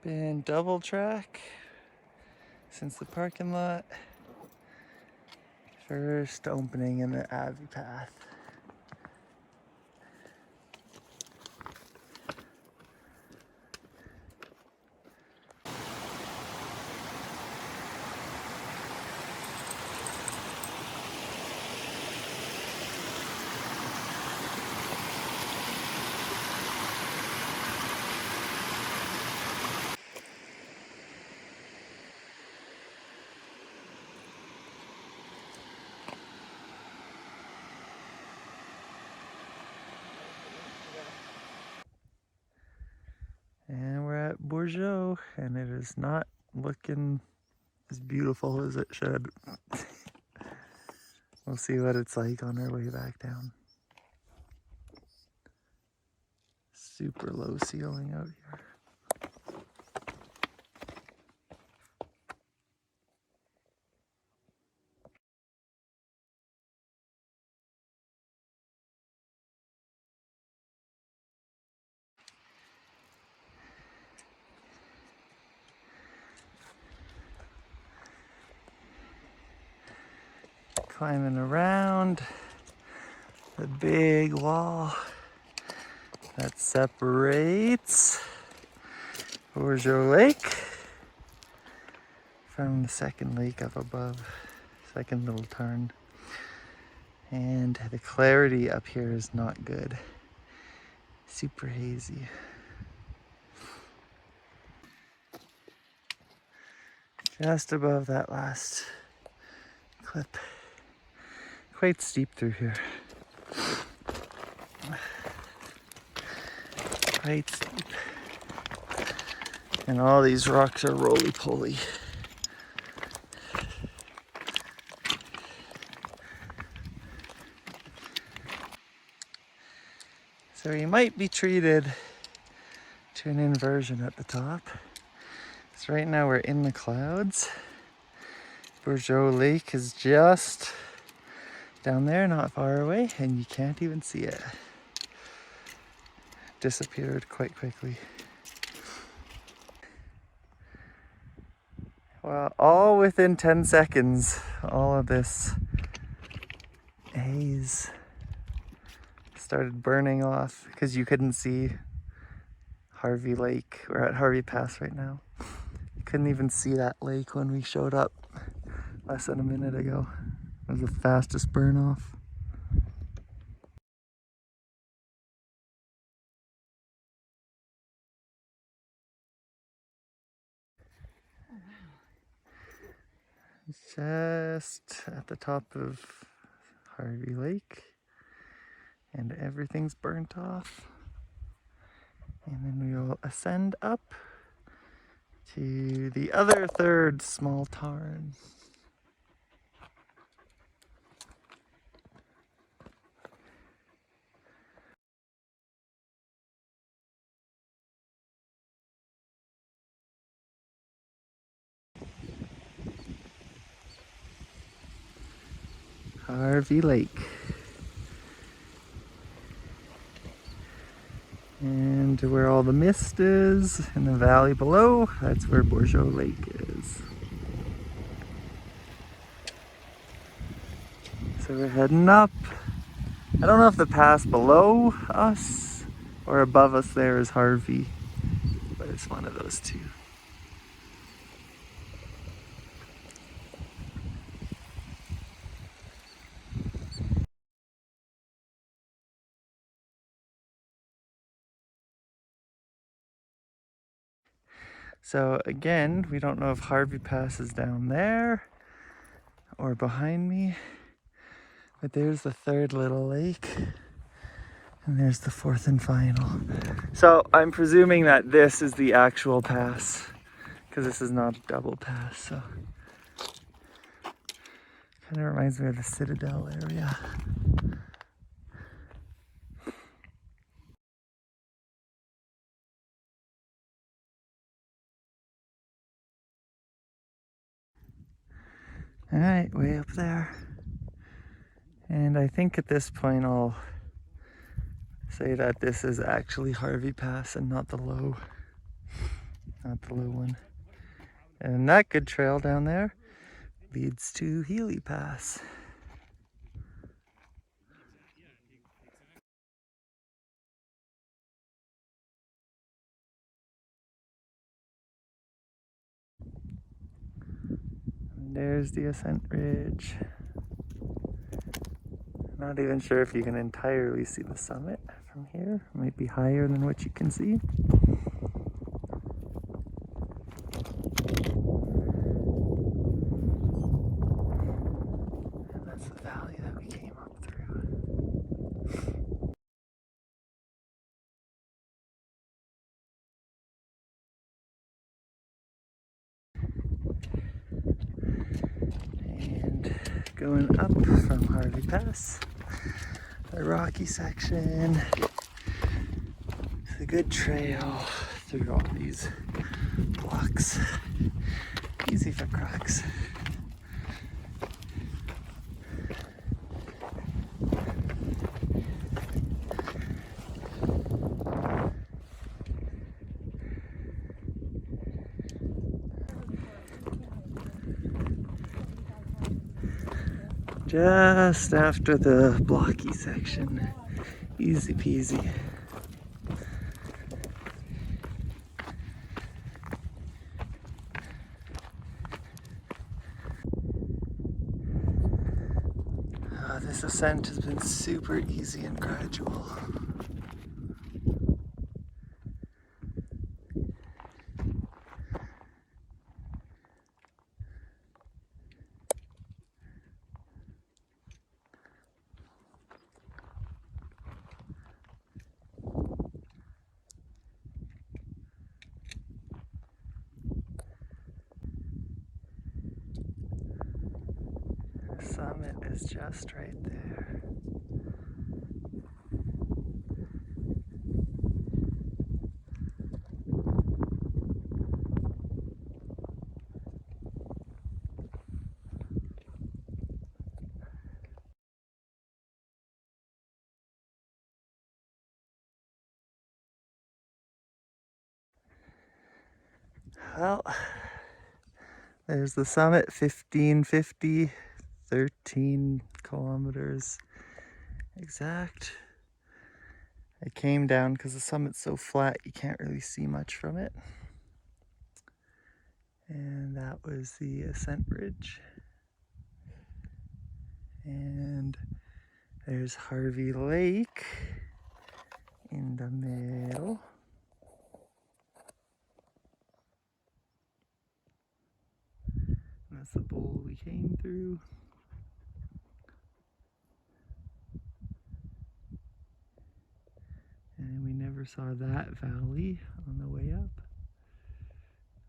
Been double track since the parking lot. First opening in the Abbey path. And we're at Bourgeau, and it is not looking as beautiful as it should. We'll see what it's like on our way back down. Super low ceiling out here. Climbing around the big wall that separates Bourgeau Lake from the second lake up above, second little turn. And the clarity up here is not good. Super hazy. Just above that last clip. Quite steep through here. Quite steep. And all these rocks are roly-poly. So you might be treated to an inversion at the top. So right now we're in the clouds. Bourgeau Lake is just down there, not far away, and you can't even see it. Disappeared quite quickly. Well, all within 10 seconds, all of this haze started burning off because you couldn't see Harvey Lake. We're at Harvey Pass right now. You couldn't even see that lake when we showed up less than a minute ago. It was the fastest burn off. Just at the top of Harvey Lake, and everything's burnt off. And then we will ascend up to the other third small tarn. Harvey Lake. And where all the mist is in the valley below, that's where Bourgeau Lake is. So we're heading up. I don't know if the pass below us or above us there is Harvey, but it's one of those two. So again, we don't know if Harvey Pass is down there or behind me, but there's the third little lake, and there's the fourth and final. So I'm presuming that this is the actual pass, because this is not a double pass, so. Kind of reminds me of the Citadel area. All right, way up there. And I think at this point I'll say that this is actually Harvey Pass and not the low. not the low one. And that good trail down there leads to Healy Pass. And there's the ascent ridge. Not even sure if you can entirely see the summit from here. It might be higher than what you can see. And that's the valley that we came up through. And going up from Harvey Pass, the rocky section. It's a good trail through all these blocks. Easy for crocs. Just after the blocky section. Easy peasy. This ascent has been super easy and gradual. The summit is just right there. Well, there's the summit, 1550, 13 kilometers exact. I came down because the summit's so flat you can't really see much from it. And that was the ascent ridge. And there's Harvey Lake in the middle. And that's the bowl we came through. And we never saw that valley on the way up.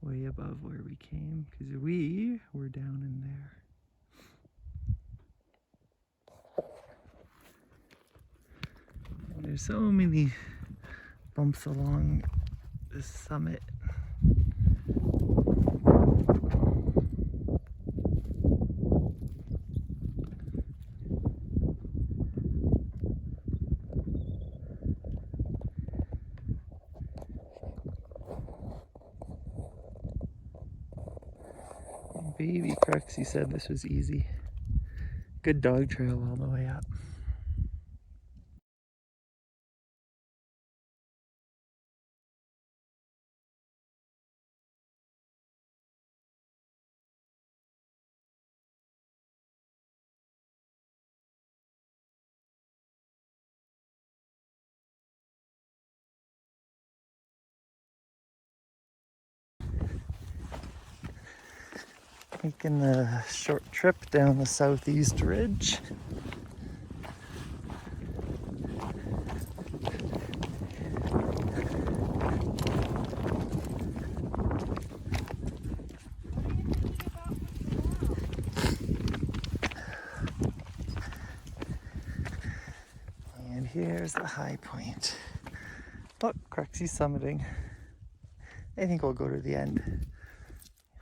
Way above where we came, because we were down in there. And there's so many bumps along this summit. Baby Crux, said this was easy. Good dog trail all the way up. Making the short trip down the southeast ridge. And here's the high point. Look, Cruxy's summiting. I think we'll go to the end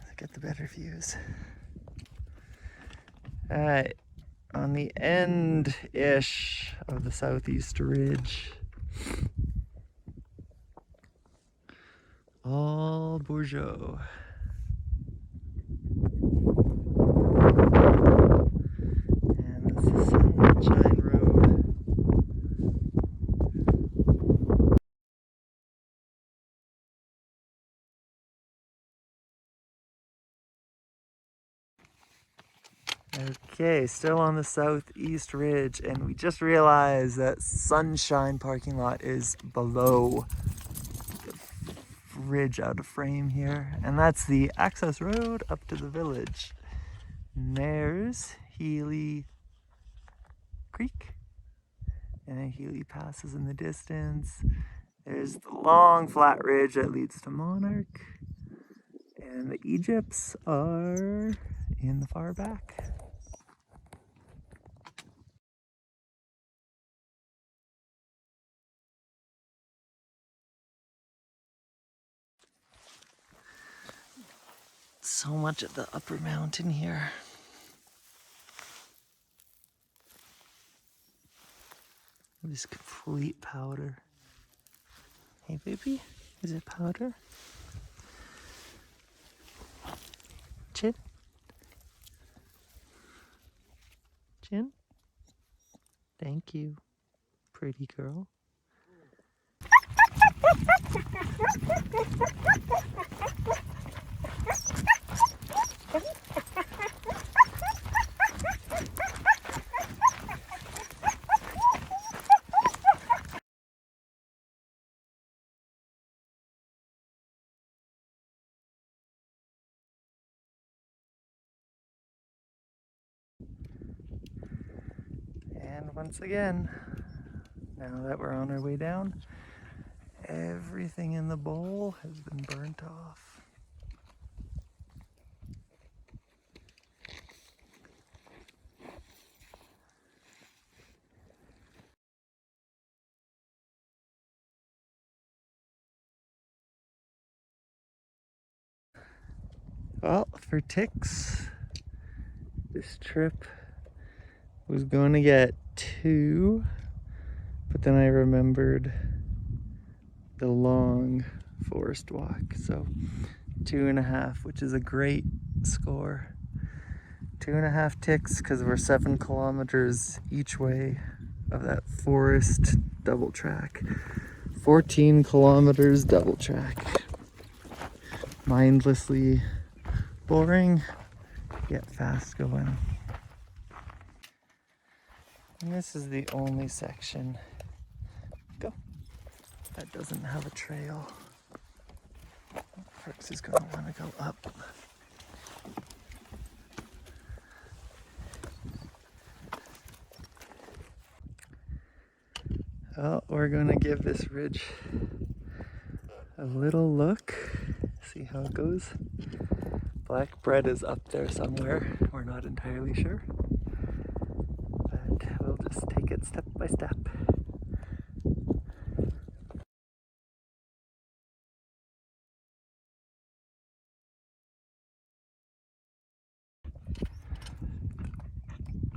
to get the better views. Alright, on the end-ish of the southeast ridge, all Bourgeau. And this is Sunshine Road. Okay, still on the southeast ridge, and we just realized that Sunshine parking lot is below the ridge out of frame here, and that's the access road up to the village. And there's Healy Creek, and then Healy passes in the distance. There's the long flat ridge that leads to Monarch, and the Egypts are in the far back. So much of the upper mountain here. This complete powder. Hey baby, is it powder? Chin? Chin? Thank you, pretty girl. And once again, now that we're on our way down, everything in the bowl has been burnt off. Well, for ticks, this trip was going to get 2, but then I remembered the long forest walk, so 2.5, which is a great score. 2.5 ticks because we're 7 kilometers each way of that forest double track. 14 kilometers double track. Mindlessly boring, yet fast going. And this is the only section that doesn't have a trail. Brooks is going to want to go up. Well, we're going to give this ridge a little look, see how it goes. Black bread is up there somewhere, we're not entirely sure, but we'll just take it step by step.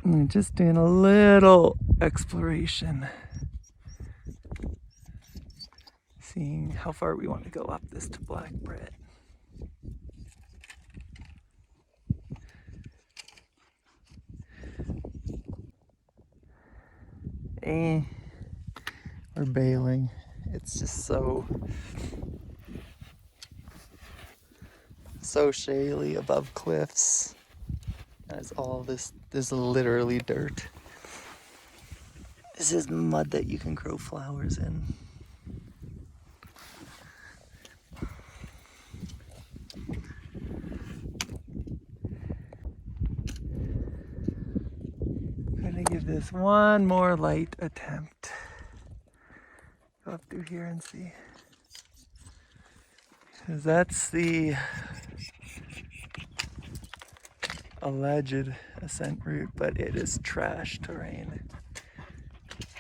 I'm just doing a little exploration, seeing how far we want to go up this to Black Bread. We're bailing. It's just so shaly above cliffs. There's all this is literally dirt. This is mud that you can grow flowers in. Gonna give this one more light attempt. Go up through here and see. Because that's the alleged ascent route, but it is trash terrain.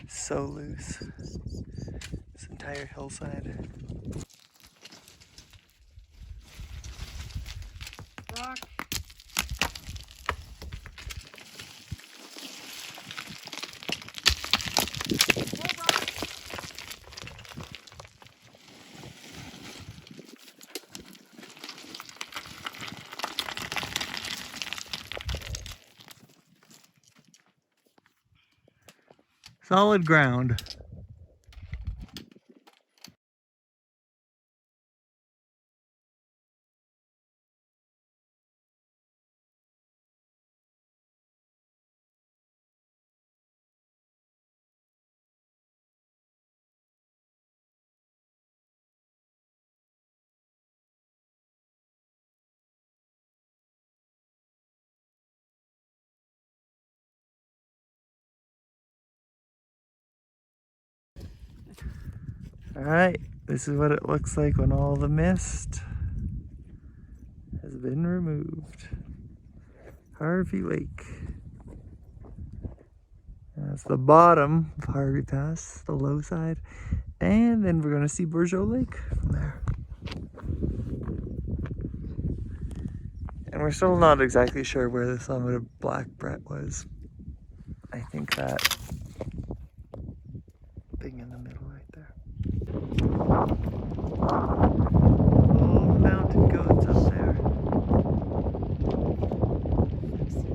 So loose. This entire hillside. Rock. Solid ground. Alright, this is what it looks like when all the mist has been removed. Harvey Lake. That's the bottom of Harvey Pass, the low side. And then we're going to see Bourgeau Lake from there. And we're still not exactly sure where the summit of Black Brett was. I think that thing in the middle right there. Oh, the mountain goats up there.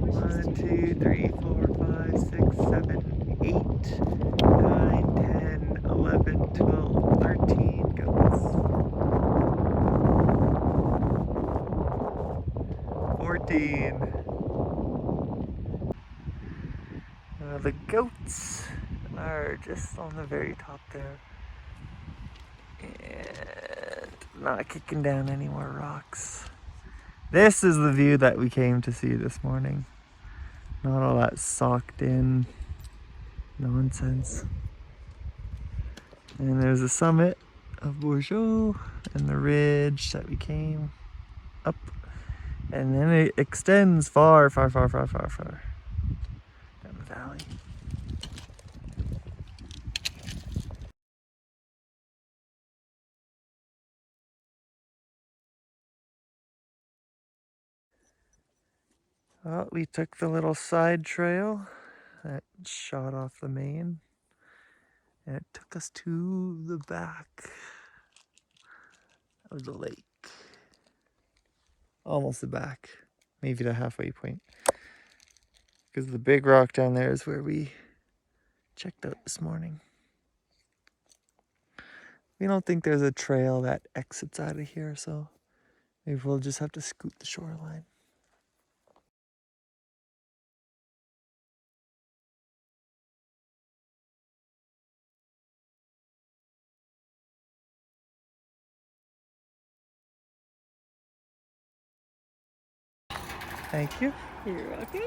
1, 2, 3, 4, 5, 6, 7, 8, 9, 10, 11, 12, 13 goats. 14. The goats are just on the very top there. And not kicking down any more rocks. This is the view that we came to see this morning. Not all that socked in nonsense. And there's the summit of Bourgeau and the ridge that we came up. And then it extends far, far, far, far, far, far down the valley. Well, we took the little side trail that shot off the main, and it took us to the back of the lake. Almost the back, maybe the halfway point. Because the big rock down there is where we checked out this morning. We don't think there's a trail that exits out of here, so maybe we'll just have to scoot the shoreline. Thank you. You're welcome.